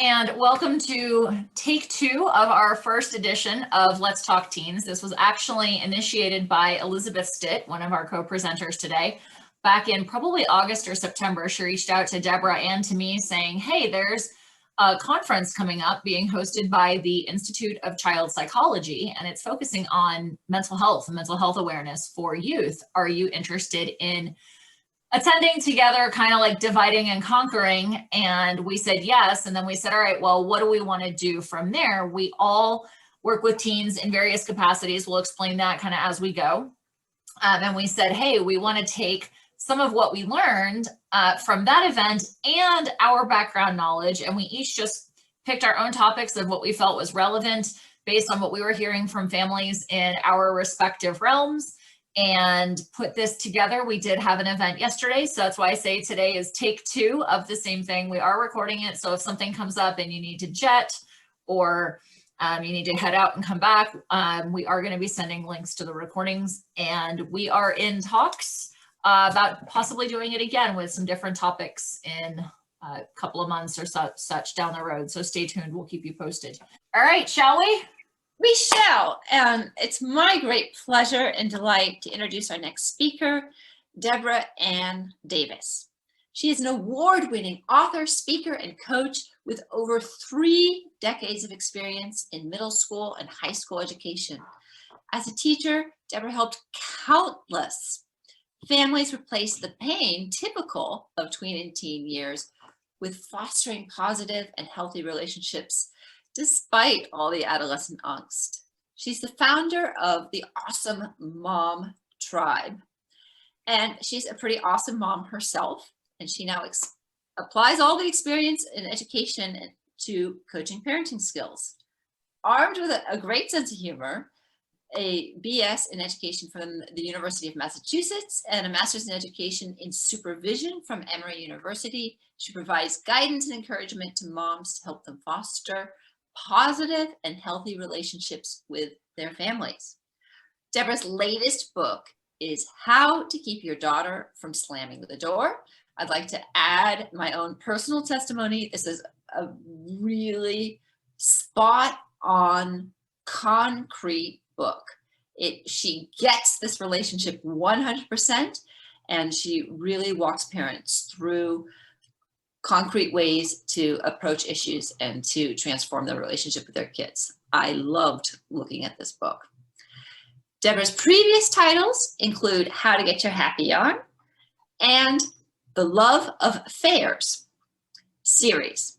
And welcome to take two of our first edition of Let's Talk Teens. This was actually initiated by Elizabeth Stitt, one of our co-presenters today. Back in probably August or September, she reached out to Deborah and to me saying, hey, there's a conference coming up being hosted by the Institute of Child Psychology, and it's focusing on mental health and mental health awareness for youth. Are you interested in attending together, kind of like dividing and conquering? And we said yes. And then we said, all right, well, what do we want to do from there? We all work with teens in various capacities. We'll explain that kind of as we go. And we said, hey, we want to take some of what we learned from that event and our background knowledge. And we each just picked our own topics of what we felt was relevant based on what we were hearing from families in our respective realms, and put this together. We did have an event yesterday, so that's why I say today is take two of the same thing. We are recording it, so if something comes up and you need to jet or you need to head out and come back, we are going to be sending links to the recordings, and we are in talks about possibly doing it again with some different topics in a couple of months or such down the road. So stay tuned. We'll keep you posted. All right, shall we? We shall, and it's my great pleasure and delight to introduce our next speaker, Deborah Ann Davis. She is an award-winning author, speaker, and coach with over 3 decades of experience in middle school and high school education. As a teacher, Deborah helped countless families replace the pain typical of tween and teen years with fostering positive and healthy relationships despite all the adolescent angst. She's the founder of the Awesome Mom Tribe, and she's a pretty awesome mom herself, and she now applies all the experience in education to coaching parenting skills. Armed with a great sense of humor, a BS in education from the University of Massachusetts, and a master's in education in supervision from Emory University, she provides guidance and encouragement to moms to help them foster positive and healthy relationships with their families. Deborah's latest book is How to Keep Your Daughter from Slamming the Door. I'd like to add my own personal testimony. This is a really spot on, concrete book. She gets this relationship 100%, and she really walks parents through concrete ways to approach issues and to transform their relationship with their kids. I loved looking at this book. Deborah's previous titles include How to Get Your Happy On and The Love of Fairs series.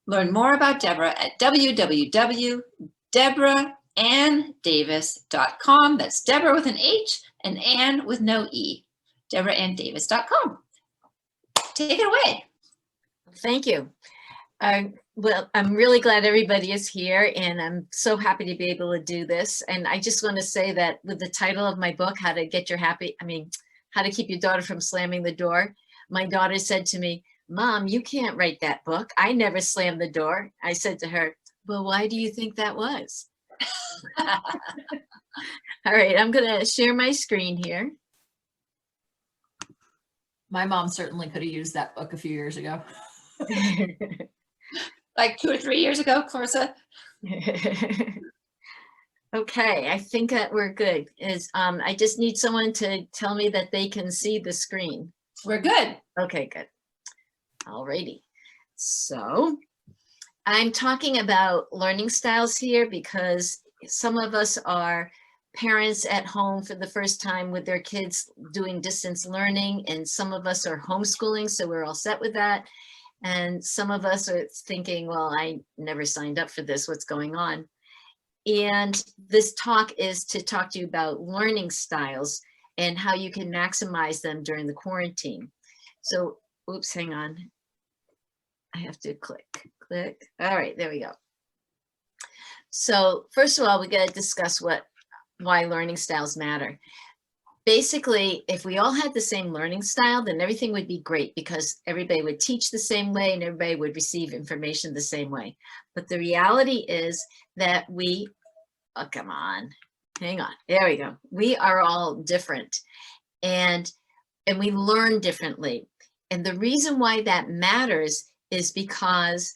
Learn more about Deborah at www.deborahanndavis.com. That's Deborah with an H and Ann with no E. DeborahAnnDavis.com. Take it away. Thank you. Well, I'm really glad everybody is here, and I'm so happy to be able to do this. And I just want to say that with the title of my book, How to Keep Your Daughter from Slamming the Door, my daughter said to me, Mom, you can't write that book. I never slammed the door. I said to her, well, why do you think that was? All right, I'm going to share my screen here. My mom certainly could have used that book a few years ago. Like 2 or 3 years ago, Clarissa. Okay, I think that we're good. I just need someone to tell me that they can see the screen. We're good. Okay, good. Alrighty. So I'm talking about learning styles here because some of us are parents at home for the first time with their kids doing distance learning, and some of us are homeschooling, so we're all set with that. And some of us are thinking, well, I never signed up for this. What's going on? And this talk is to talk to you about learning styles and how you can maximize them during the quarantine. So, oops, hang on. I have to click. All right, there we go. So first of all, we got to discuss why learning styles matter. Basically, if we all had the same learning style, then everything would be great because everybody would teach the same way and everybody would receive information the same way. But the reality is that come on, hang on, there we go. We are all different and we learn differently. And the reason why that matters is because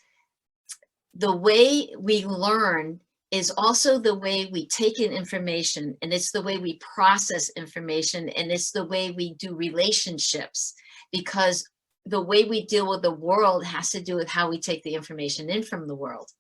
the way we learn is also the way we take in information, and it's the way we process information, and it's the way we do relationships, because the way we deal with the world has to do with how we take the information in from the world.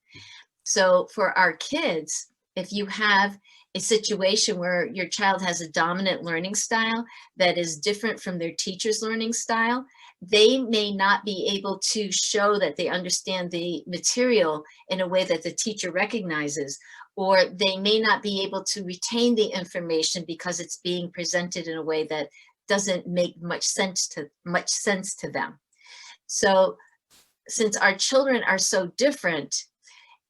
So for our kids, if you have a situation where your child has a dominant learning style that is different from their teacher's learning style, they may not be able to show that they understand the material in a way that the teacher recognizes, or they may not be able to retain the information because it's being presented in a way that doesn't make much sense to them. So since our children are so different,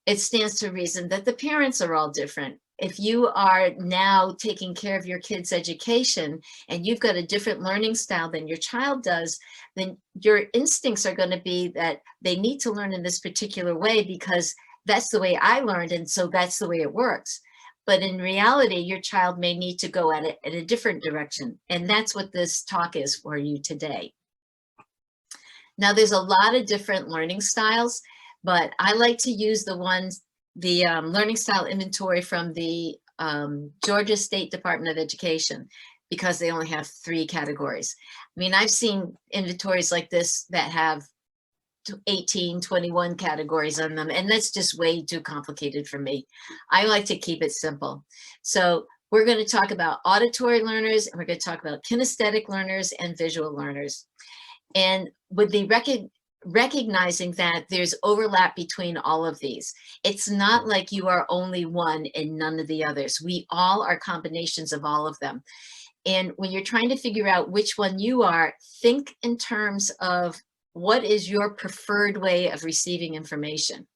it stands to reason that the parents are all different. If you are now taking care of your kids' education and you've got a different learning style than your child does, then your instincts are going to be that they need to learn in this particular way because that's the way I learned, and so that's the way it works. But in reality, your child may need to go at it in a different direction. And that's what this talk is for you today. Now, there's a lot of different learning styles, but I like to use the learning style inventory from the Georgia State Department of Education, because they only have 3 categories. I mean, I've seen inventories like this that have 18, 21 categories on them, and that's just way too complicated for me. I like to keep it simple. So we're going to talk about auditory learners, and we're going to talk about kinesthetic learners and visual learners. And with the recognizing that there's overlap between all of these. It's not like you are only one and none of the others. We all are combinations of all of them. And when you're trying to figure out which one you are, think in terms of what is your preferred way of receiving information.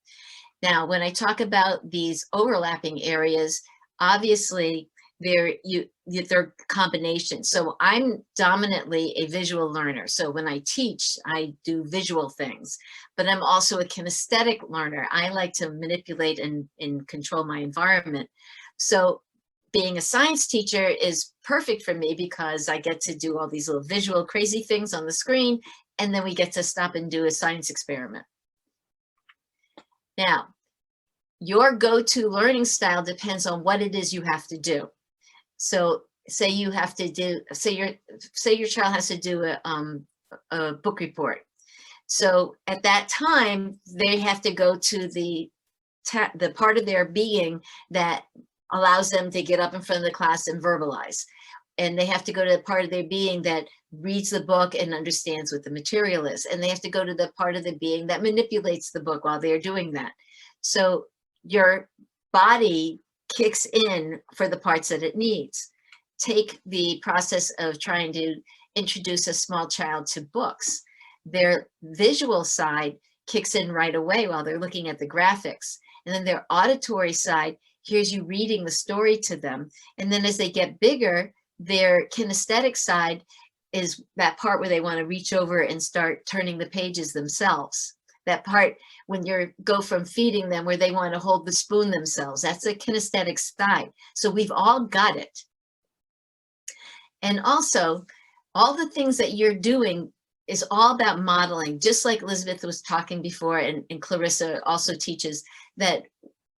Now, when I talk about these overlapping areas, obviously they're combinations. So I'm dominantly a visual learner. So when I teach, I do visual things, but I'm also a kinesthetic learner. I like to manipulate and control my environment. So being a science teacher is perfect for me because I get to do all these little visual crazy things on the screen, and then we get to stop and do a science experiment. Now, your go-to learning style depends on what it is you have to do. So say you have to do, say your child has to do a book report. So at that time, they have to go to the part of their being that allows them to get up in front of the class and verbalize. And they have to go to the part of their being that reads the book and understands what the material is. And they have to go to the part of the being that manipulates the book while they're doing that. So your body kicks in for the parts that it needs. Take the process of trying to introduce a small child to books. Their visual side kicks in right away while they're looking at the graphics. And then their auditory side hears you reading the story to them. And then as they get bigger, their kinesthetic side is that part where they want to reach over and start turning the pages themselves. That part when you go from feeding them where they want to hold the spoon themselves, that's a kinesthetic side. So we've all got it. And also, all the things that you're doing is all about modeling, just like Elizabeth was talking before, and Clarissa also teaches that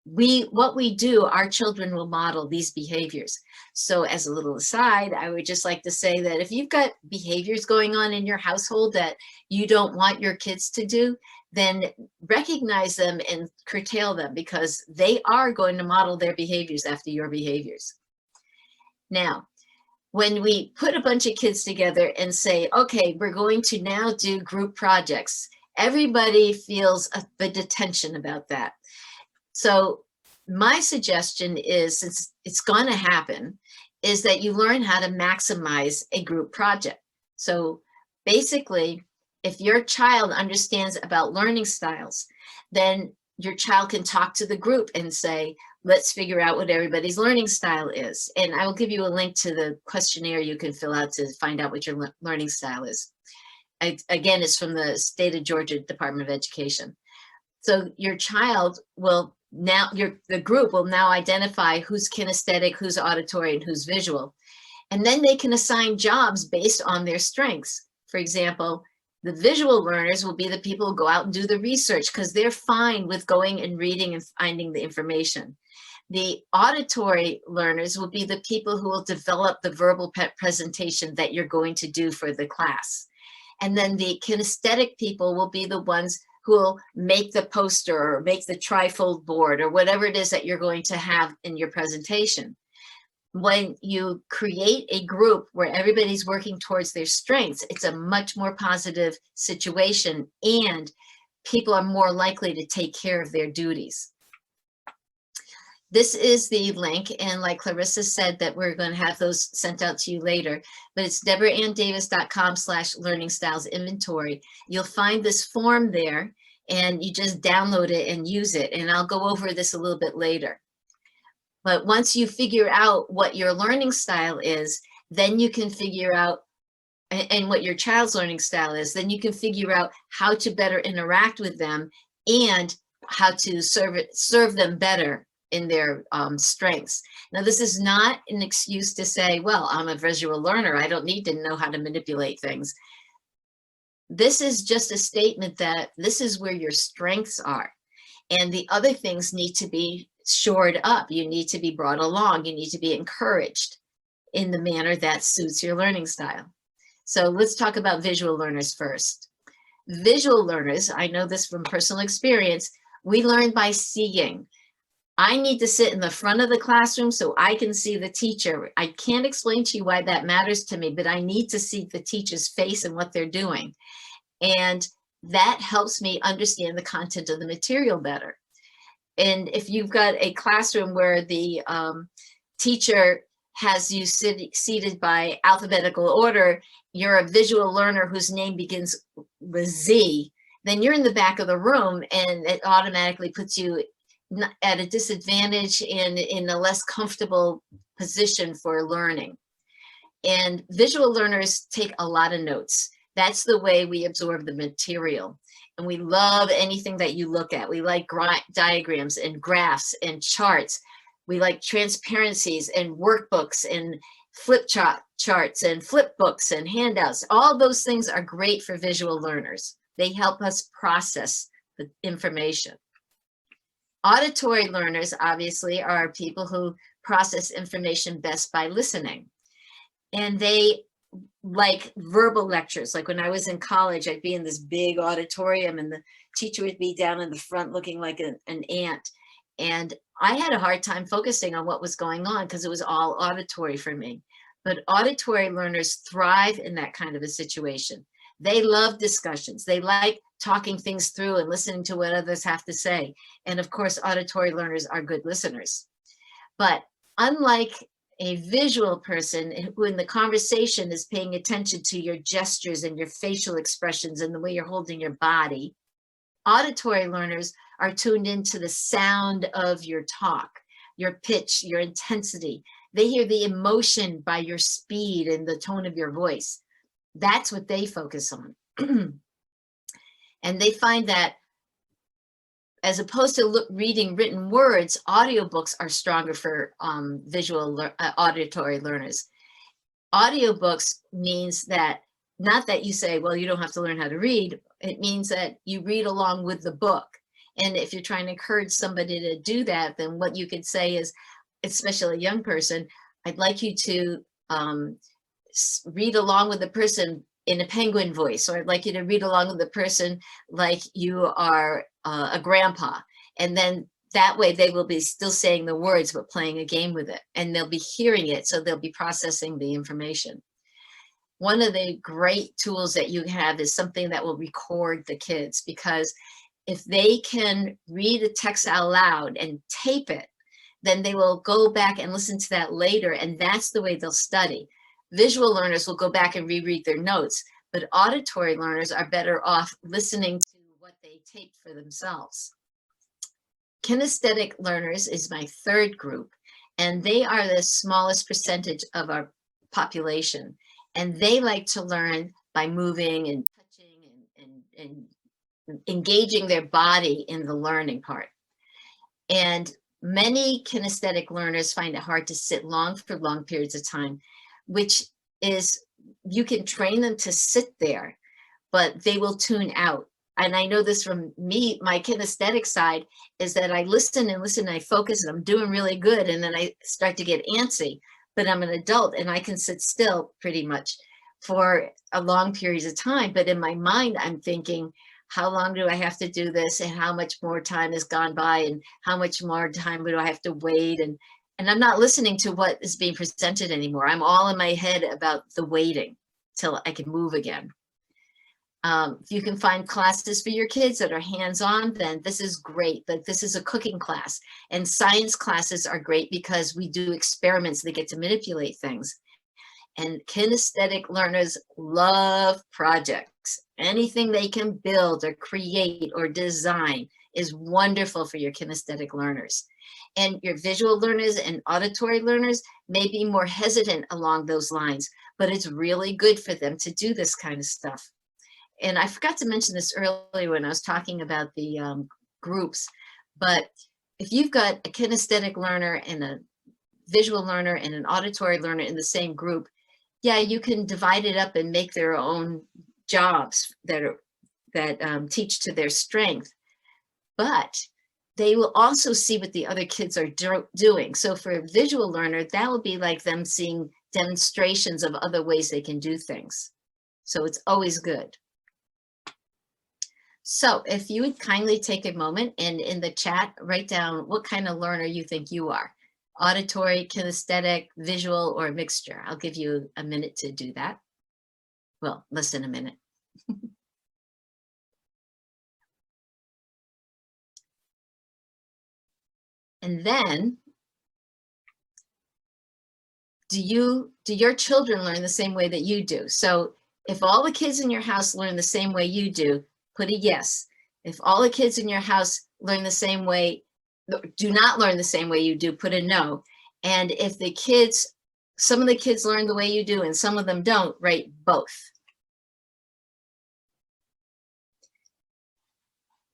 what we do, our children will model these behaviors. So as a little aside, I would just like to say that if you've got behaviors going on in your household that you don't want your kids to do, then recognize them and curtail them, because they are going to model their behaviors after your behaviors. Now, when we put a bunch of kids together and say, okay, we're going to now do group projects, everybody feels a bit of tension about that. So my suggestion is, since it's going to happen, is that you learn how to maximize a group project. So basically, if your child understands about learning styles, then your child can talk to the group and say, let's figure out what everybody's learning style is. And I will give you a link to the questionnaire you can fill out to find out what your learning style is. Again, it's from the State of Georgia Department of Education. So your child will now, the group will now identify who's kinesthetic, who's auditory, and who's visual. And then they can assign jobs based on their strengths. For example, The visual learners will be the people who go out and do the research because they're fine with going and reading and finding the information. The auditory learners will be the people who will develop the verbal presentation that you're going to do for the class. And then the kinesthetic people will be the ones who will make the poster or make the trifold board or whatever it is that you're going to have in your presentation. When you create a group where everybody's working towards their strengths, it's a much more positive situation and people are more likely to take care of their duties. This is the link, and like Clarissa said, that we're going to have those sent out to you later, but it's deborahanndavis.com/learning-styles-inventory. You'll find this form there, and you just download it and use it, and I'll go over this a little bit later. But once you figure out what your learning style is, then you can figure out, and what your child's learning style is, then you can figure out how to better interact with them and how to serve them better in their strengths. Now, this is not an excuse to say, well, I'm a visual learner, I don't need to know how to manipulate things. This is just a statement that this is where your strengths are. And the other things need to be shored up. You need to be brought along. You need to be encouraged in the manner that suits your learning style. So let's talk about visual learners first. Visual learners, I know this from personal experience, we learn by seeing. I need to sit in the front of the classroom so I can see the teacher. I can't explain to you why that matters to me, but I need to see the teacher's face and what they're doing. And that helps me understand the content of the material better. And if you've got a classroom where the teacher has you seated by alphabetical order, you're a visual learner whose name begins with Z, then you're in the back of the room and it automatically puts you at a disadvantage and in a less comfortable position for learning. And visual learners take a lot of notes. That's the way we absorb the material. And we love anything that you look at. We like diagrams and graphs and charts. We like transparencies and workbooks and flip charts and flip books and handouts. All those things are great for visual learners. They help us process the information. Auditory learners, obviously, are people who process information best by listening. And they like verbal lectures. Like when I was in college, I'd be in this big auditorium and the teacher would be down in the front looking like an ant. And I had a hard time focusing on what was going on because it was all auditory for me. But auditory learners thrive in that kind of a situation. They love discussions. They like talking things through and listening to what others have to say. And of course, auditory learners are good listeners. But unlike a visual person who in the conversation is paying attention to your gestures and your facial expressions and the way you're holding your body, auditory learners are tuned into the sound of your talk, your pitch, your intensity. They hear the emotion by your speed and the tone of your voice. That's what they focus on. And they find that as opposed to reading written words, audiobooks are stronger for auditory learners. Audiobooks means that, not that you say, well, you don't have to learn how to read. It means that you read along with the book. And if you're trying to encourage somebody to do that, then what you could say is, especially a young person, I'd like you to read along with the person in a penguin voice, or I'd like you to read along with the person like you are a grandpa. And then that way they will be still saying the words, but playing a game with it. And they'll be hearing it, so they'll be processing the information. One of the great tools that you have is something that will record the kids, because if they can read a text out loud and tape it, then they will go back and listen to that later, and that's the way they'll study. Visual learners will go back and reread their notes, but auditory learners are better off listening to what they taped for themselves. Kinesthetic learners is my third group, and they are the smallest percentage of our population. And they like to learn by moving and touching and engaging their body in the learning part. And many kinesthetic learners find it hard to sit for long periods of time, which is, you can train them to sit there, but they will tune out. And I know this from me, my kinesthetic side is that I listen and listen, and I focus, and I'm doing really good. And then I start to get antsy, but I'm an adult and I can sit still pretty much for a long periods of time. But in my mind, I'm thinking, how long do I have to do this? And how much more time has gone by? And how much more time do I have to wait? And I'm not listening to what is being presented anymore. I'm all in my head about the waiting till I can move again. If you can find classes for your kids that are hands-on, then this is great. But this is a cooking class, and science classes are great because we do experiments. They get to manipulate things. And kinesthetic learners love projects. Anything they can build or create or design is wonderful for your kinesthetic learners. And your visual learners and auditory learners may be more hesitant along those lines, but it's really good for them to do this kind of stuff. And I forgot to mention this earlier when I was talking about the groups, but if you've got a kinesthetic learner and a visual learner and an auditory learner in the same group, yeah, you can divide it up and make their own jobs that teach to their strength, but they will also see what the other kids are doing. So for a visual learner, that will be like them seeing demonstrations of other ways they can do things. So it's always good. So if you would kindly take a moment and in the chat, write down what kind of learner you think you are. Auditory, kinesthetic, visual, or a mixture. I'll give you a minute to do that. Well, less than a minute. And then, do your children learn the same way that you do? So if all the kids in your house learn the same way you do, put a yes. If all the kids in your house learn the same way, do not learn the same way you do, put a no. And if the kids, some of the kids learn the way you do and some of them don't, write both.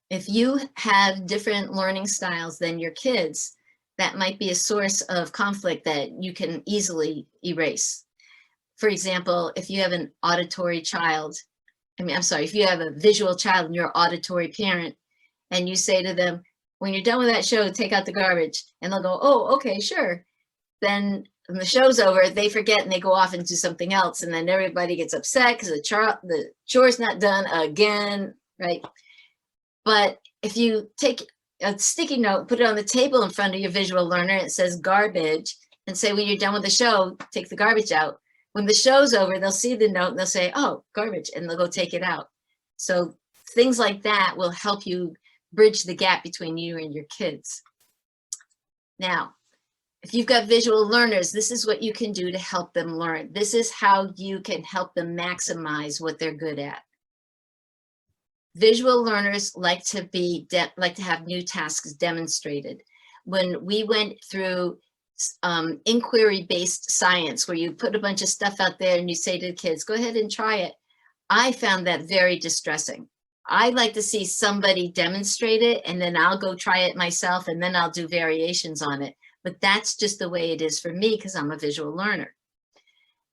If you have different learning styles than your kids, that might be a source of conflict that you can easily erase. For example, if you have an auditory child, if you have a visual child and you're an auditory parent, and you say to them, when you're done with that show, take out the garbage, and they'll go, oh, okay, sure. Then when the show's over, they forget and they go off and do something else, and then everybody gets upset because the chore's not done again, right? But if you take a sticky note, put it on the table in front of your visual learner, it says garbage, and say, when you're done with the show, take the garbage out. When the show's over, they'll see the note and they'll say, oh, garbage, and they'll go take it out. So things like that will help you bridge the gap between you and your kids. Now, if you've got visual learners, this is what you can do to help them learn. This is how you can help them maximize what they're good at. Visual learners like to have new tasks demonstrated. When we went through inquiry-based science, where you put a bunch of stuff out there and you say to the kids, go ahead and try it, I found that very distressing. I like to see somebody demonstrate it, and then I'll go try it myself, and then I'll do variations on it. But that's just the way it is for me because I'm a visual learner.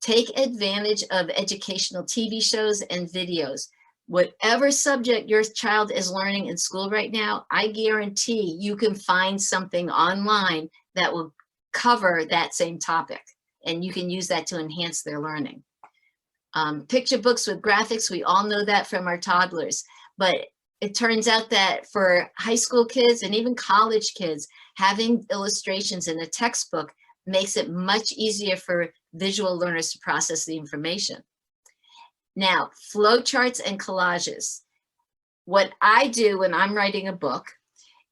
Take advantage of educational TV shows and videos. Whatever subject your child is learning in school right now, I guarantee you can find something online that will cover that same topic, and you can use that to enhance their learning. Picture books with graphics, we all know that from our toddlers, but it turns out that for high school kids and even college kids, having illustrations in a textbook makes it much easier for visual learners to process the information. Now, flowcharts and collages. What I do when I'm writing a book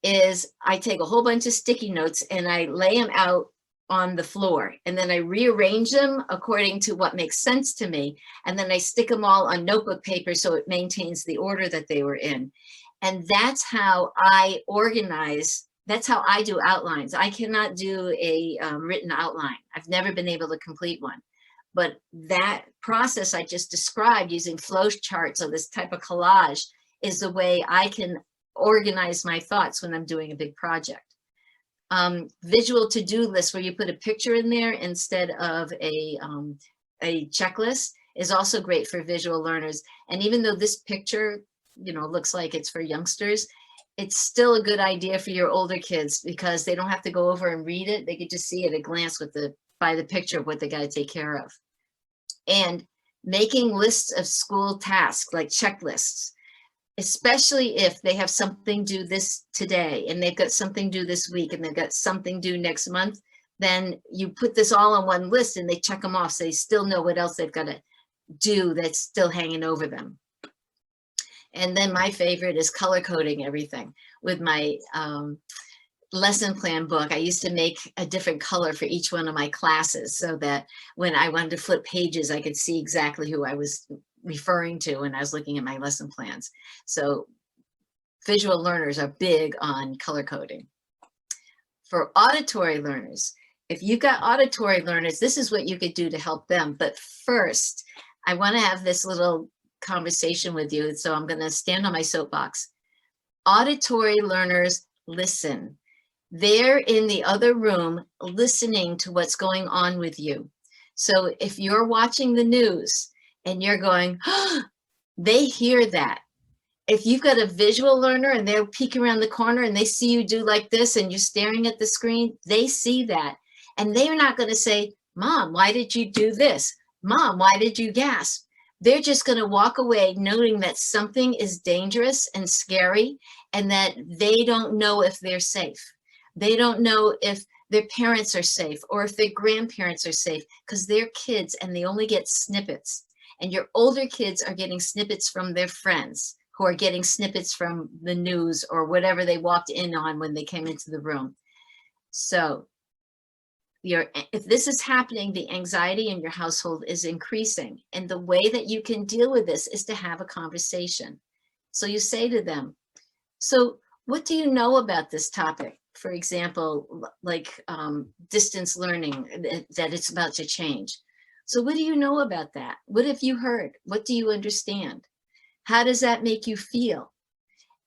is I take a whole bunch of sticky notes and I lay them out on the floor, and then I rearrange them according to what makes sense to me, and then I stick them all on notebook paper so it maintains the order that they were in. And that's how I organize, that's how I do outlines. I cannot do a written outline. I've never been able to complete one. But that process I just described using flow charts or this type of collage is the way I can organize my thoughts when I'm doing a big project. Visual to-do list where you put a picture in there instead of a checklist is also great for visual learners. And even though this picture, looks like it's for youngsters, it's still a good idea for your older kids because they don't have to go over and read it. They could just see at a glance by the picture of what they got to take care of. And making lists of school tasks, like checklists, especially if they have something due this today and they've got something due this week and they've got something due next month, then you put this all on one list and they check them off so they still know what else they've got to do that's still hanging over them. And then my favorite is color coding everything. With my lesson plan book, I used to make a different color for each one of my classes so that when I wanted to flip pages, I could see exactly who I was referring to when I was looking at my lesson plans. So visual learners are big on color coding. For auditory learners, if you've got auditory learners, this is what you could do to help them. But first, I want to have this little conversation with you. So I'm going to stand on my soapbox. Auditory learners listen. They're in the other room listening to what's going on with you. So if you're watching the news and you're going, oh, they hear that. If you've got a visual learner and they're peeking around the corner and they see you do like this and you're staring at the screen, they see that. And they're not going to say, Mom, why did you do this? Mom, why did you gasp? They're just going to walk away knowing that something is dangerous and scary and that they don't know if they're safe. They don't know if their parents are safe or if their grandparents are safe because they're kids and they only get snippets. And your older kids are getting snippets from their friends who are getting snippets from the news or whatever they walked in on when they came into the room. So if this is happening, the anxiety in your household is increasing. And the way that you can deal with this is to have a conversation. So you say to them, so what do you know about this topic? For example, like distance learning, that it's about to change. So what do you know about that? What have you heard? What do you understand? How does that make you feel?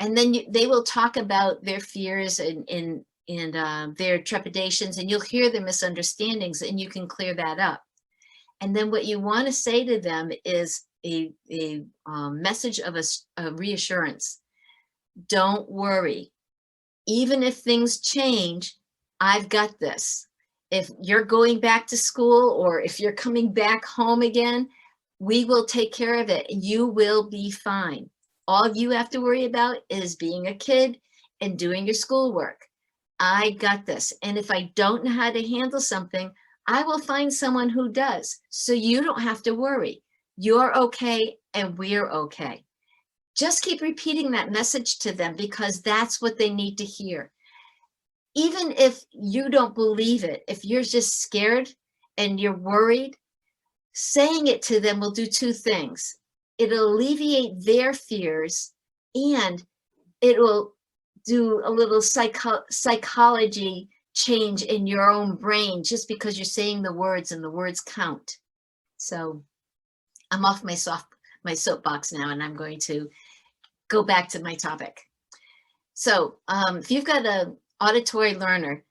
And then they will talk about their fears and their trepidations, and you'll hear their misunderstandings and you can clear that up. And then what you want to say to them is a message of a reassurance. Don't worry. Even if things change, I've got this. If you're going back to school or if you're coming back home again, we will take care of it. You will be fine. All you have to worry about is being a kid and doing your schoolwork. I got this. And if I don't know how to handle something, I will find someone who does. So you don't have to worry. You're okay and we're okay. Just keep repeating that message to them because that's what they need to hear. Even if you don't believe it, if you're just scared and you're worried, saying it to them will do two things. It'll alleviate their fears and it will do a little psychology change in your own brain just because you're saying the words and the words count. So I'm off my soapbox now and I'm going to go back to my topic. So if you've got an auditory learner,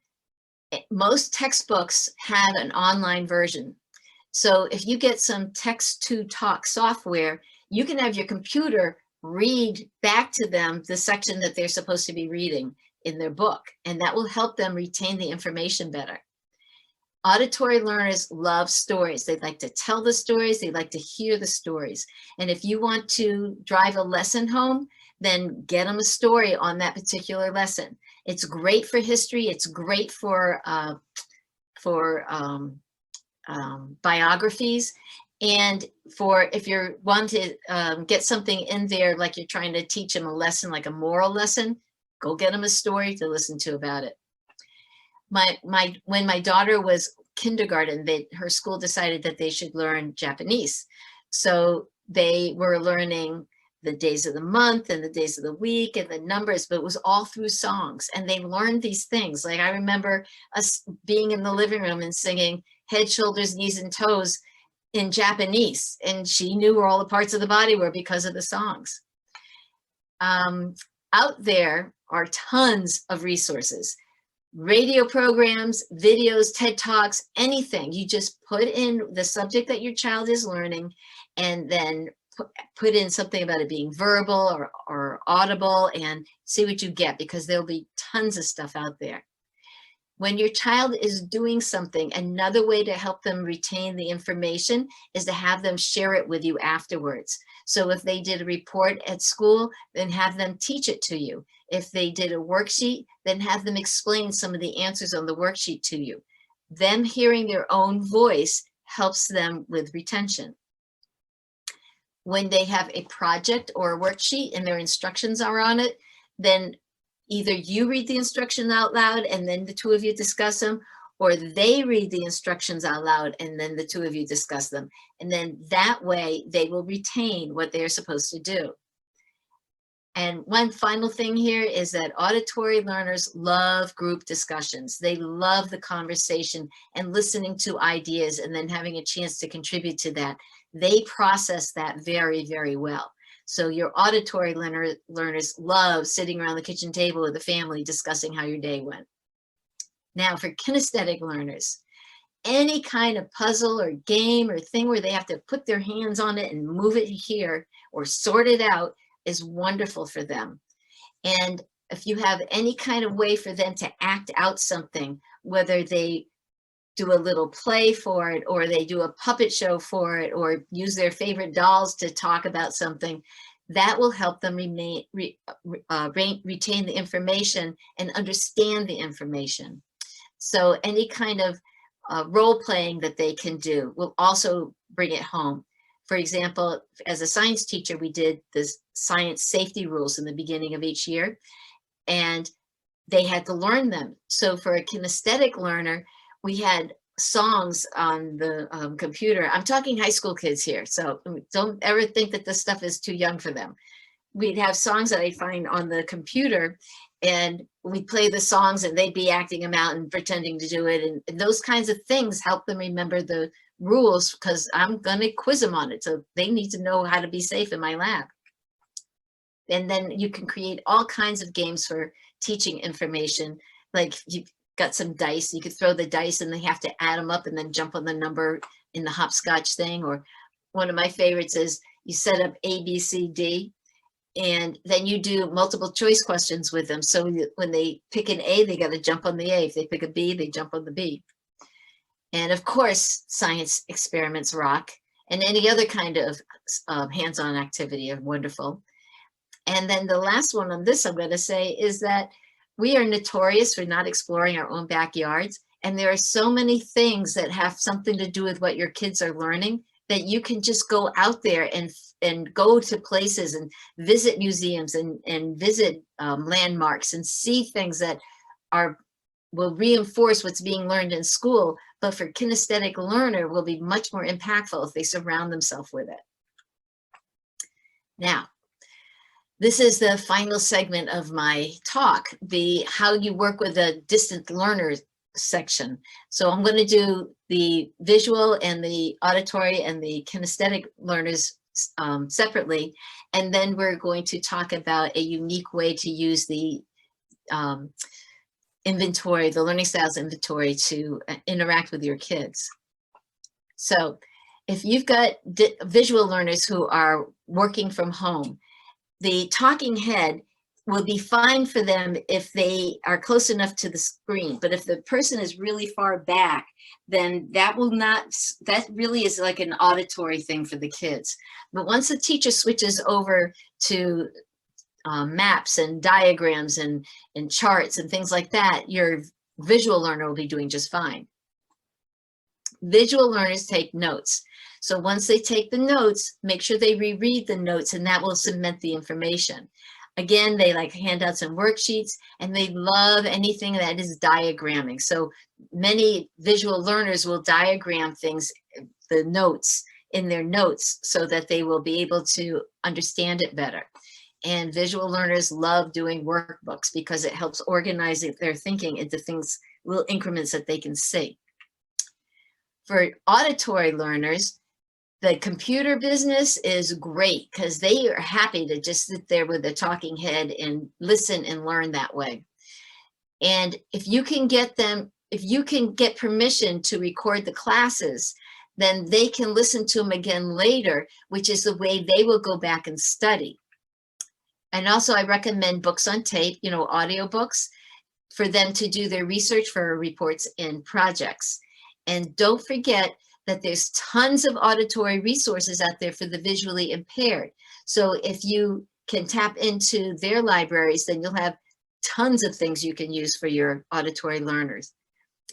most textbooks have an online version. So if you get some text-to-talk software, you can have your computer read back to them the section that they're supposed to be reading in their book, and that will help them retain the information better. Auditory learners love stories. They like to tell the stories. They like to hear the stories. And if you want to drive a lesson home, then get them a story on that particular lesson. It's great for history. It's great for biographies. And for if you want to get something in there, like you're trying to teach them a lesson, like a moral lesson, go get them a story to listen to about it. When my daughter was kindergarten, her school decided that they should learn Japanese. So they were learning the days of the month and the days of the week and the numbers, but it was all through songs. And they learned these things. Like I remember us being in the living room and singing head, shoulders, knees, and toes in Japanese. And she knew where all the parts of the body were because of the songs. Out there are tons of resources. radio programs, videos, TED Talks, anything. You just put in the subject that your child is learning, and then put in something about it being verbal or audible, and see what you get, because there'll be tons of stuff out there. When your child is doing something, another way to help them retain the information is to have them share it with you afterwards. So if they did a report at school, then have them teach it to you. If they did a worksheet, then have them explain some of the answers on the worksheet to you. Them hearing their own voice helps them with retention. When they have a project or a worksheet and their instructions are on it, then either you read the instruction out loud and then the two of you discuss them, or they read the instructions out loud and then the two of you discuss them. And then that way they will retain what they're supposed to do. And one final thing here is that auditory learners love group discussions. They love the conversation and listening to ideas and then having a chance to contribute to that. They process that very, very well. So your auditory learners love sitting around the kitchen table with the family discussing how your day went. Now for kinesthetic learners, any kind of puzzle or game or thing where they have to put their hands on it and move it here or sort it out is wonderful for them. And if you have any kind of way for them to act out something, whether they do a little play for it, or they do a puppet show for it, or use their favorite dolls to talk about something, that will help them retain the information and understand the information. So any kind of role playing that they can do will also bring it home. For example, as a science teacher, we did the science safety rules in the beginning of each year, and they had to learn them. So for a kinesthetic learner, we had songs on the computer. I'm talking high school kids here, so don't ever think that this stuff is too young for them. We'd have songs that I find on the computer, and we'd play the songs and they'd be acting them out and pretending to do it. And those kinds of things help them remember the rules, because I'm going to quiz them on it. So they need to know how to be safe in my lab. And then you can create all kinds of games for teaching information. Like you've got some dice, you could throw the dice and they have to add them up and then jump on the number in the hopscotch thing. Or one of my favorites is you set up A, B, C, D, and then you do multiple choice questions with them. So when they pick an A, they got to jump on the A. If they pick a B, they jump on the B. And of course, science experiments rock, and any other kind of hands-on activity are wonderful. And then the last one on this I'm going to say is that we are notorious for not exploring our own backyards. And there are so many things that have something to do with what your kids are learning that you can just go out there and go to places and visit museums and visit landmarks and see things that will reinforce what's being learned in school, but for kinesthetic learner will be much more impactful if they surround themselves with it. Now, this is the final segment of my talk, the how you work with a distant learner section. So I'm going to do the visual and the auditory and the kinesthetic learners separately, and then we're going to talk about a unique way to use the inventory, the learning styles inventory, to interact with your kids. So if you've got visual learners who are working from home, the talking head will be fine for them if they are close enough to the screen. But if the person is really far back, then that really is like an auditory thing for the kids. But once the teacher switches over to maps and diagrams and charts and things like that, your visual learner will be doing just fine. Visual learners take notes. So once they take the notes, make sure they reread the notes, and that will cement the information. Again, they like handouts and worksheets, and they love anything that is diagramming. So many visual learners will diagram things, the notes, in their notes, so that they will be able to understand it better. And visual learners love doing workbooks because it helps organize their thinking into things, little increments that they can see. For auditory learners, the computer business is great because they are happy to just sit there with a talking head and listen and learn that way. And if you can get permission to record the classes, then they can listen to them again later, which is the way they will go back and study. And also I recommend books on tape, audiobooks, for them to do their research for reports and projects. And don't forget that there's tons of auditory resources out there for the visually impaired. So if you can tap into their libraries, then you'll have tons of things you can use for your auditory learners.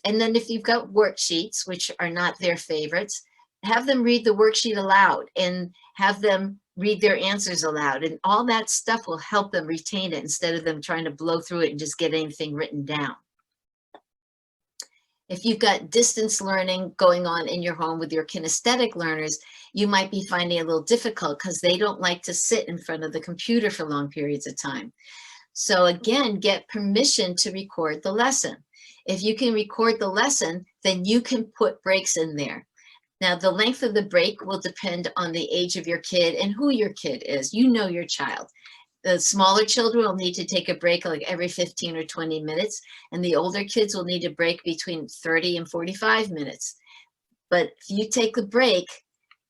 And then if you've got worksheets, which are not their favorites, have them read the worksheet aloud and have them read their answers aloud, and all that stuff will help them retain it instead of them trying to blow through it and just get anything written down. If you've got distance learning going on in your home with your kinesthetic learners, you might be finding it a little difficult because they don't like to sit in front of the computer for long periods of time. So again, get permission to record the lesson. If you can record the lesson, then you can put breaks in there. Now, the length of the break will depend on the age of your kid and who your kid is. You know your child. The smaller children will need to take a break like every 15 or 20 minutes, and the older kids will need a break between 30 and 45 minutes. But if you take a break,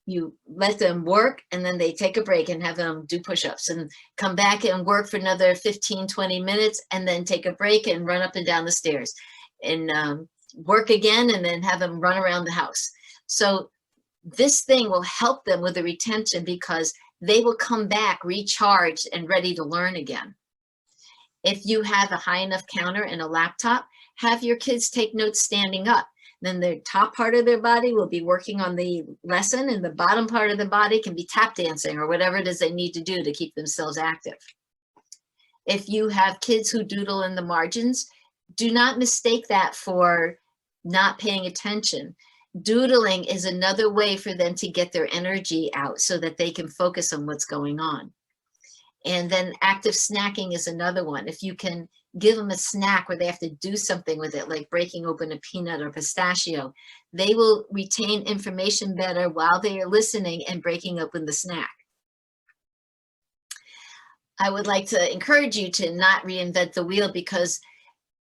you let them work, and then they take a break and have them do push-ups and come back and work for another 15, 20 minutes, and then take a break and run up and down the stairs and work again, and then have them run around the house. So this thing will help them with the retention because they will come back recharged and ready to learn again. If you have a high enough counter and a laptop, have your kids take notes standing up. Then the top part of their body will be working on the lesson, and the bottom part of the body can be tap dancing or whatever it is they need to do to keep themselves active. If you have kids who doodle in the margins, do not mistake that for not paying attention. Doodling is another way for them to get their energy out so that they can focus on what's going on. And then active snacking is another one. If you can give them a snack where they have to do something with it, like breaking open a peanut or pistachio, they will retain information better while they are listening and breaking open the snack. I would like to encourage you to not reinvent the wheel because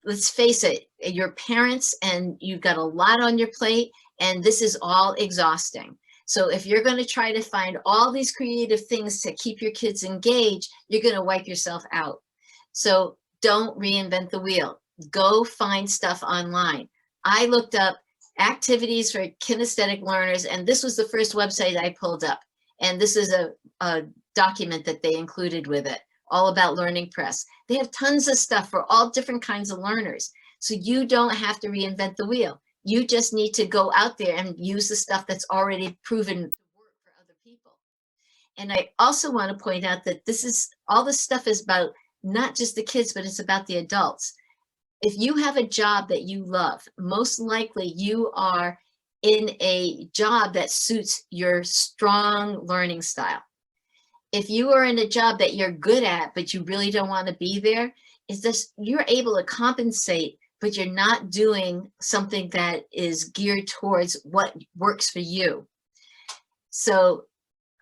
let's face it, you're parents and you've got a lot on your plate, and this is all exhausting. So if you're going to try to find all these creative things to keep your kids engaged, you're going to wipe yourself out. So don't reinvent the wheel. Go find stuff online. I looked up activities for kinesthetic learners, and this was the first website I pulled up. And this is a document that they included with it, all about Learning Press. They have tons of stuff for all different kinds of learners. So you don't have to reinvent the wheel. You just need to go out there and use the stuff that's already proven to work for other people. And I also want to point out that all this stuff is about not just the kids, but it's about the adults. If you have a job that you love, most likely you are in a job that suits your strong learning style. If you are in a job that you're good at, but you really don't want to be there, it's just you're able to compensate, but you're not doing something that is geared towards what works for you. So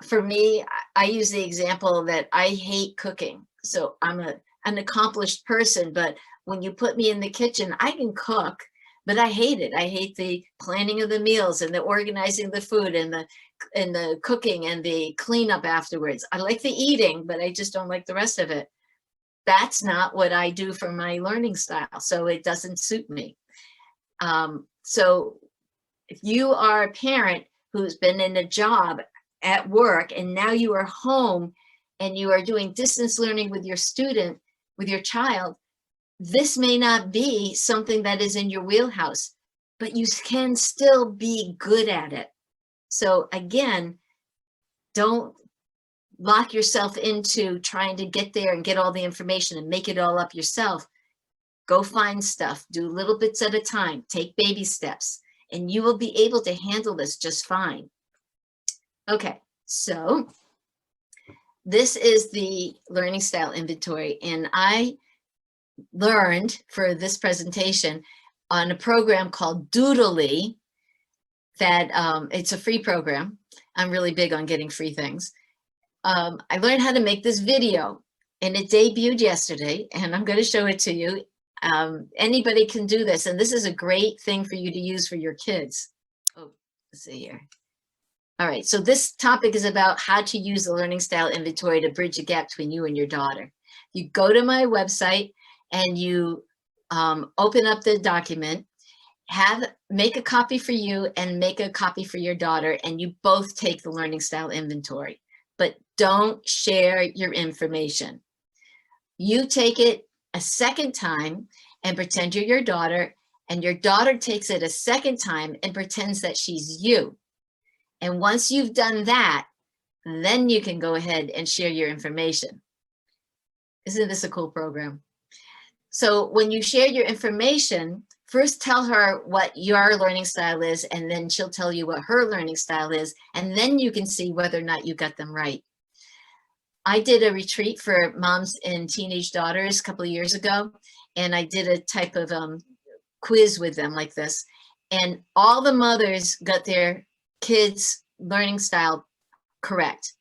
for me, I use the example that I hate cooking. So I'm an accomplished person, but when you put me in the kitchen, I can cook, but I hate it. I hate the planning of the meals and the organizing the food and the cooking and the cleanup afterwards. I like the eating, but I just don't like the rest of it. That's not what I do for my learning style, so it doesn't suit me. So if you are a parent who's been in a job at work and now you are home and you are doing distance learning with your student, with your child, this may not be something that is in your wheelhouse, but you can still be good at it. So again, don't lock yourself into trying to get there and get all the information and make it all up yourself. Go find stuff, do little bits at a time, take baby steps, and you will be able to handle this just fine. Okay, so this is the learning style inventory, and I learned for this presentation on a program called Doodly that it's a free program. I'm really big on getting free things. I learned how to make this video, and it debuted yesterday, and I'm going to show it to you. Anybody can do this, and this is a great thing for you to use for your kids. Oh, let's see here. All right, so this topic is about how to use the learning style inventory to bridge the gap between you and your daughter. You go to my website and you open up the document, make a copy for you and make a copy for your daughter, and you both take the learning style inventory, but don't share your information. You take it a second time and pretend you're your daughter, and your daughter takes it a second time and pretends that she's you. And once you've done that, then you can go ahead and share your information. Isn't this a cool program? So when you share your information, first tell her what your learning style is, and then she'll tell you what her learning style is, and then you can see whether or not you got them right. I did a retreat for moms and teenage daughters a couple of years ago, and I did a type of quiz with them like this, and all the mothers got their kids' learning style correct.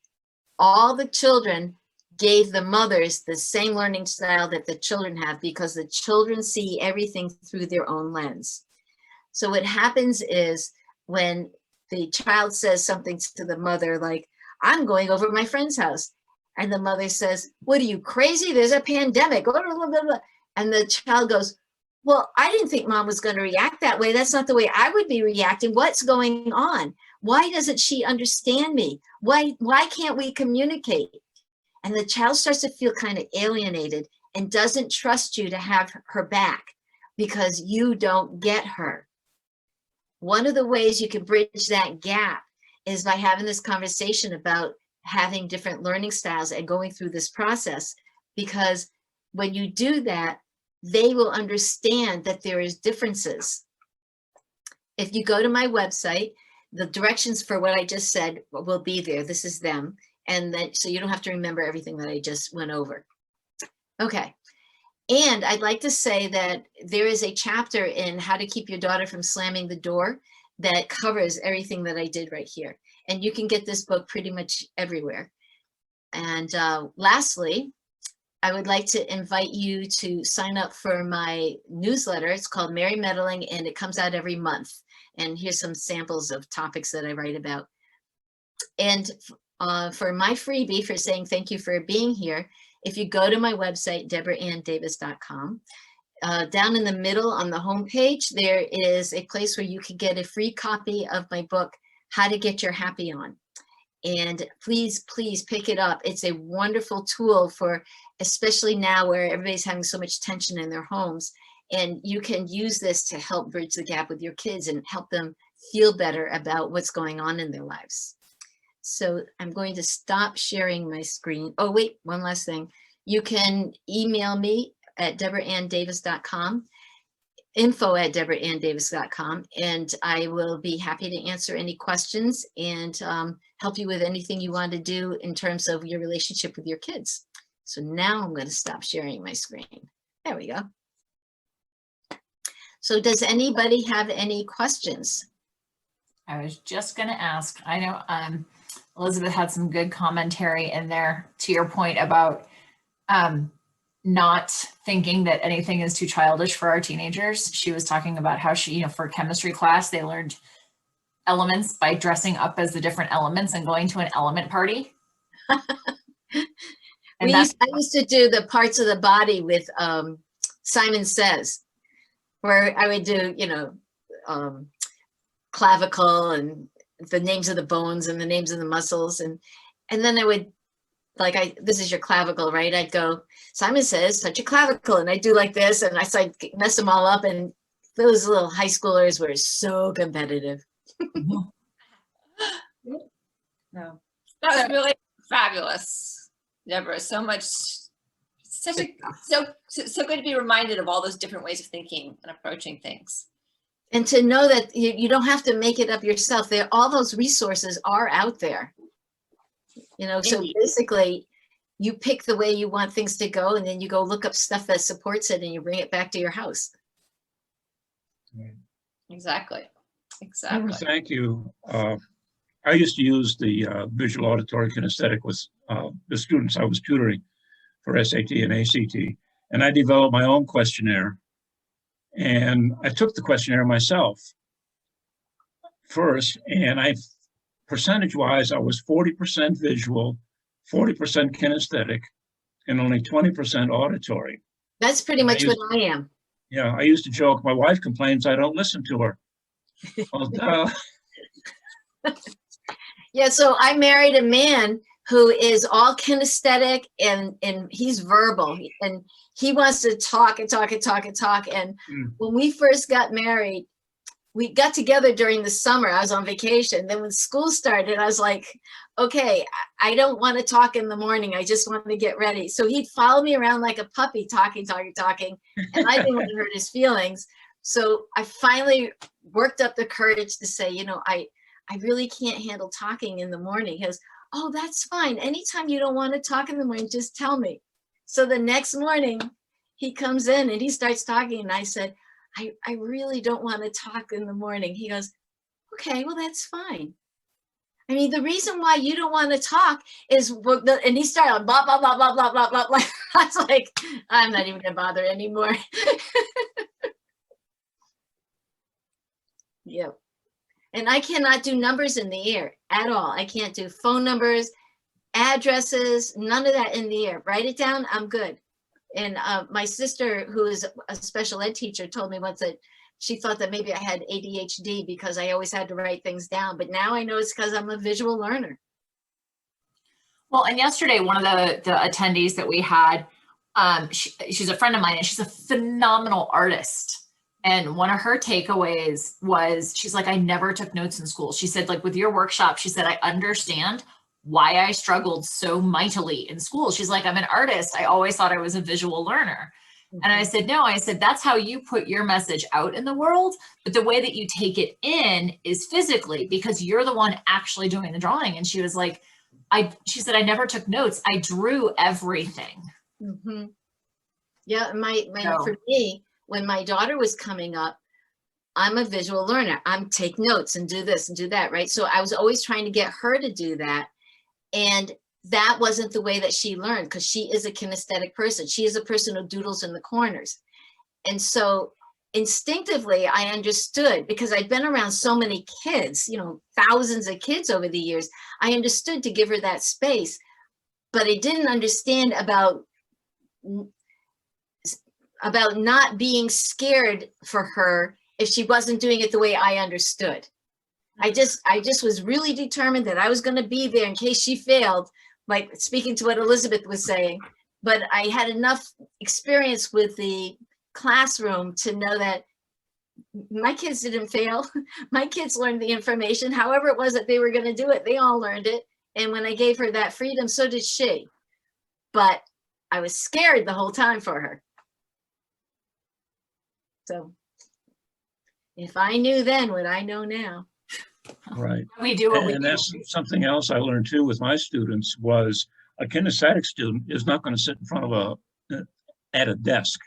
All the children gave the mothers the same learning style that the children have, because the children see everything through their own lens. So what happens is when the child says something to the mother like, I'm going over to my friend's house, and the mother says, what are you, crazy? There's a pandemic. Blah, blah, blah, blah. And the child goes, well, I didn't think mom was going to react that way. That's not the way I would be reacting. What's going on? Why doesn't she understand me? Why can't we communicate? And the child starts to feel kind of alienated and doesn't trust you to have her back because you don't get her. One of the ways you can bridge that gap is by having this conversation about having different learning styles and going through this process, because when you do that, they will understand that there is differences. If you go to my website, the directions for what I just said will be there. This is them. And then, so you don't have to remember everything that I just went over. Okay. And I'd like to say that there is a chapter in How to Keep Your Daughter from Slamming the Door that covers everything that I did right here. And you can get this book pretty much everywhere. And lastly, I would like to invite you to sign up for my newsletter. It's called Mary Meddling, and it comes out every month. And here's some samples of topics that I write about. And for my freebie for saying thank you for being here, if you go to my website, deborahanndavis.com, down in the middle on the homepage, there is a place where you can get a free copy of my book, How to Get Your Happy On. And please, please pick it up. It's a wonderful tool for, especially now where everybody's having so much tension in their homes. And you can use this to help bridge the gap with your kids and help them feel better about what's going on in their lives. So I'm going to stop sharing my screen. Oh, wait, one last thing. You can email me at deborahanndavis.com, info@deborahanndavis.com, and I will be happy to answer any questions and help you with anything you want to do in terms of your relationship with your kids. So now I'm going to stop sharing my screen. There we go. So does anybody have any questions? I was just going to ask, I know Elizabeth had some good commentary in there to your point about not thinking that anything is too childish for our teenagers. She was talking about how she, for chemistry class, they learned elements by dressing up as the different elements and going to an element party. I used to do the parts of the body with Simon Says, where I would do, clavicle and the names of the bones and the names of the muscles. And then I would, this is your clavicle, right? I'd go, Simon Says, touch your clavicle. And I do like this. And I mess them all up. And those little high schoolers were so competitive. No, that was really fabulous, Deborah. So good to be reminded of all those different ways of thinking and approaching things. And to know that you don't have to make it up yourself. All those resources are out there. So basically you pick the way you want things to go, and then you go look up stuff that supports it and you bring it back to your house. Exactly. Thank you. I used to use the visual auditory kinesthetic with the students I was tutoring for SAT and ACT. And I developed my own questionnaire And I took the questionnaire myself first, and percentage-wise, I was 40% visual, 40% kinesthetic, and only 20% auditory. That's pretty And much what I am. Yeah, I used to joke, my wife complains I don't listen to her. Well, duh. Yeah, so I married a man who is all kinesthetic and he's verbal and he wants to talk and talk and talk and talk. And when we first got married, we got together during the summer. I was on vacation. Then when school started, I was like, okay, I don't want to talk in the morning. I just want to get ready. So he'd follow me around like a puppy, talking. And I didn't want to hurt his feelings. So I finally worked up the courage to say, you know, I really can't handle talking in the morning. He goes, oh, that's fine. Anytime you don't want to talk in the morning, just tell me. So the next morning he comes in and he starts talking. And I said, I really don't want to talk in the morning. He goes, okay, well, that's fine. I mean, the reason why you don't want to talk is, and he started blah, blah, blah, blah, blah, blah, blah, blah. I was like, I'm not even gonna bother anymore. Yep. And I cannot do numbers in the air at all. I can't do phone numbers, addresses, none of that in the air. Write it down, I'm good. And my sister, who is a special ed teacher, told me once that she thought that maybe I had ADHD because I always had to write things down. But now I know it's because I'm a visual learner. Well, and yesterday, one of the attendees that we had, she's a friend of mine and she's a phenomenal artist. And one of her takeaways was, she's like, I never took notes in school. She said, like, with your workshop, she said, I understand why I struggled so mightily in school. She's like, I'm an artist. I always thought I was a visual learner. And I said, no, I said, that's how you put your message out in the world. But the way that you take it in is physically, because you're the one actually doing the drawing. And she was like, she said, I never took notes. I drew everything. Mm-hmm. Yeah. For me, when my daughter was coming up, I'm a visual learner. I'm take notes and do this and do that. Right. So I was always trying to get her to do that. And that wasn't the way that she learned, because she is a kinesthetic person. She is a person who doodles in the corners. And so instinctively I understood, because I'd been around so many kids, you know, thousands of kids over the years. I understood to give her that space, but I didn't understand about not being scared for her if she wasn't doing it the way I understood. I just was really determined that I was going to be there in case she failed, like speaking to what Elizabeth was saying. But I had enough experience with the classroom to know that my kids didn't fail. My kids learned the information, however it was that they were going to do it. They all learned it. And when I gave her that freedom, so did she. But I was scared the whole time for her. So if I knew then what I know now. Right. We do what we And do. that's something else I learned too with my students was a kinesthetic student is not going to sit in front of at a desk.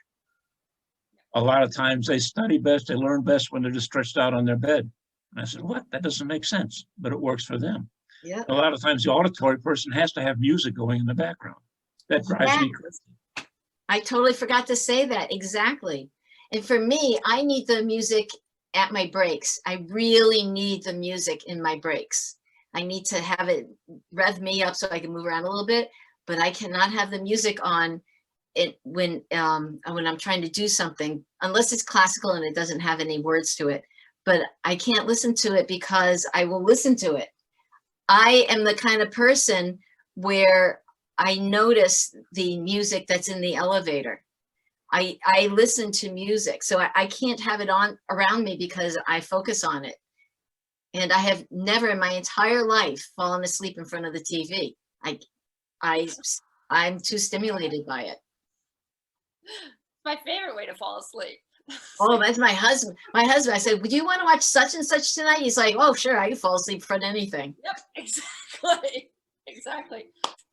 A lot of times they study best, they learn best when they're just stretched out on their bed. And I said, what? That doesn't make sense, but it works for them. Yeah. A lot of times the auditory person has to have music going in the background. That drives me crazy. I totally forgot to say that. Exactly. And for me, I need the music at my breaks. I really need the music in my breaks. I need to have it rev me up so I can move around a little bit, but I cannot have the music on it when I'm trying to do something, unless it's classical and it doesn't have any words to it. But I can't listen to it because I will listen to it. I am the kind of person where I notice the music that's in the elevator. I listen to music, so I can't have it on around me because I focus on it. And I have never in my entire life fallen asleep in front of the TV. I'm too stimulated by it. My favorite way to fall asleep. Oh, that's my husband. My husband, I said, would you want to watch such and such tonight? He's like, oh, sure, I can fall asleep in front of anything. Yep, exactly. Exactly.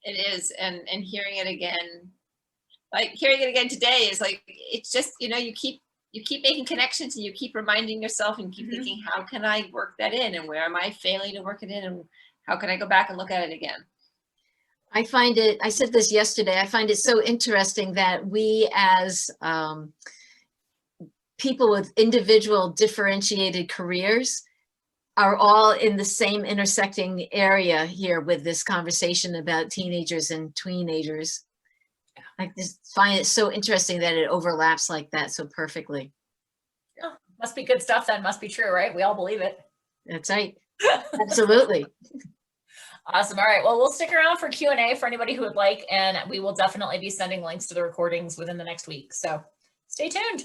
It is. And hearing it again, like hearing it again today is like, it's just, you know, you keep making connections and you keep reminding yourself and keep thinking, how can I work that in? And where am I failing to work it in? And how can I go back and look at it again? I find it, I said this yesterday, I find it so interesting that we as people with individual differentiated careers are all in the same intersecting area here with this conversation about teenagers and tweenagers. I just find it so interesting that it overlaps like that so perfectly. Oh, must be good stuff then. Must be true, right? We all believe it. That's right. Absolutely. Awesome. All right. Well, we'll stick around for Q&A for anybody who would like, and we will definitely be sending links to the recordings within the next week. So stay tuned.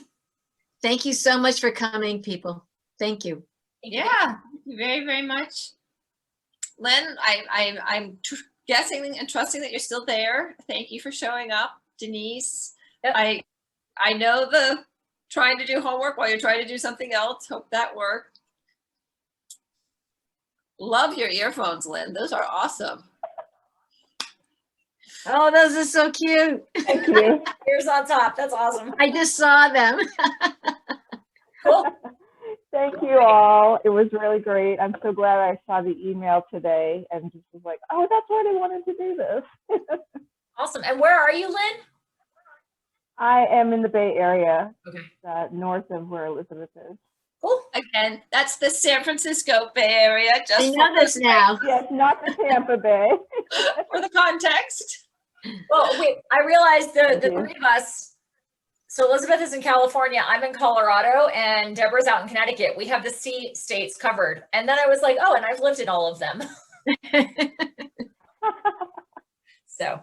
Thank you so much for coming, people. Thank you. Thank you. Yeah, thank you very, very much. Lynn, I'm guessing and trusting that you're still there. Thank you for showing up. Denise, Yep. I know the trying to do homework while you're trying to do something else. Hope that worked. Love your earphones, Lynn. Those are awesome. Oh, those are so cute. Thank you. Here's on top. That's awesome. I just saw them. Cool. Thank you all. It was really great. I'm so glad I saw the email today and just was like, oh, that's why they wanted to do this. Awesome. And where are you, Lynn? I am in the Bay Area, Okay. north of where Elizabeth is. Cool. Again, that's the San Francisco Bay Area, I just know this now. Yes, not the Tampa Bay. for the context. Well, wait, I realized the Thank you. three of us, so Elizabeth is in California, I'm in Colorado, and Deborah's out in Connecticut. We have the C states covered. And then I was like, oh, and I've lived in all of them. So, all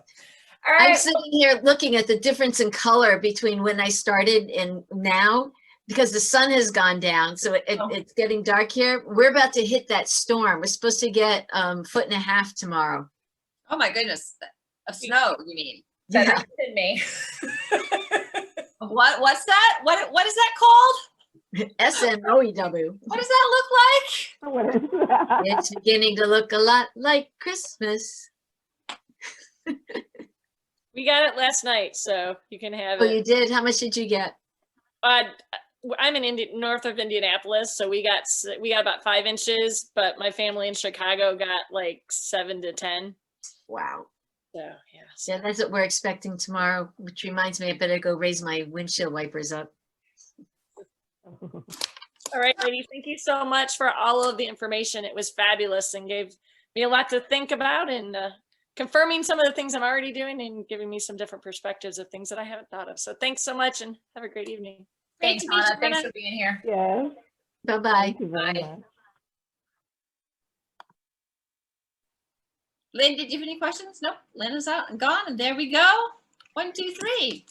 I'm right. sitting here looking at the difference in color between when I started and now, because the sun has gone down, so it's getting dark here. We're about to hit that storm. We're supposed to get 1.5 feet tomorrow. Oh my goodness, of snow, you mean? Better Yeah. than me. What's that? What is that called? SNOEW. What does that look like? What is that? It's beginning to look a lot like Christmas. We got it last night, so you can have Oh, it. you did? How much did you get? I'm in north of Indianapolis, so we got about 5 inches, but my family in Chicago got like 7 to 10. Wow. So yeah. Yeah, that's what we're expecting tomorrow, which reminds me I better go raise my windshield wipers up. All right, ladies, thank you so much for all of the information. It was fabulous and gave me a lot to think about, and confirming some of the things I'm already doing and giving me some different perspectives of things that I haven't thought of. So thanks so much and have a great evening. Thanks, Great to meet Anna. you, Thanks Anna. for being here. Yes, Bye-bye. thank you very Bye. much. Lynn, did you have any questions? Nope. Lynn is out and gone, and there we go. 1, 2, 3.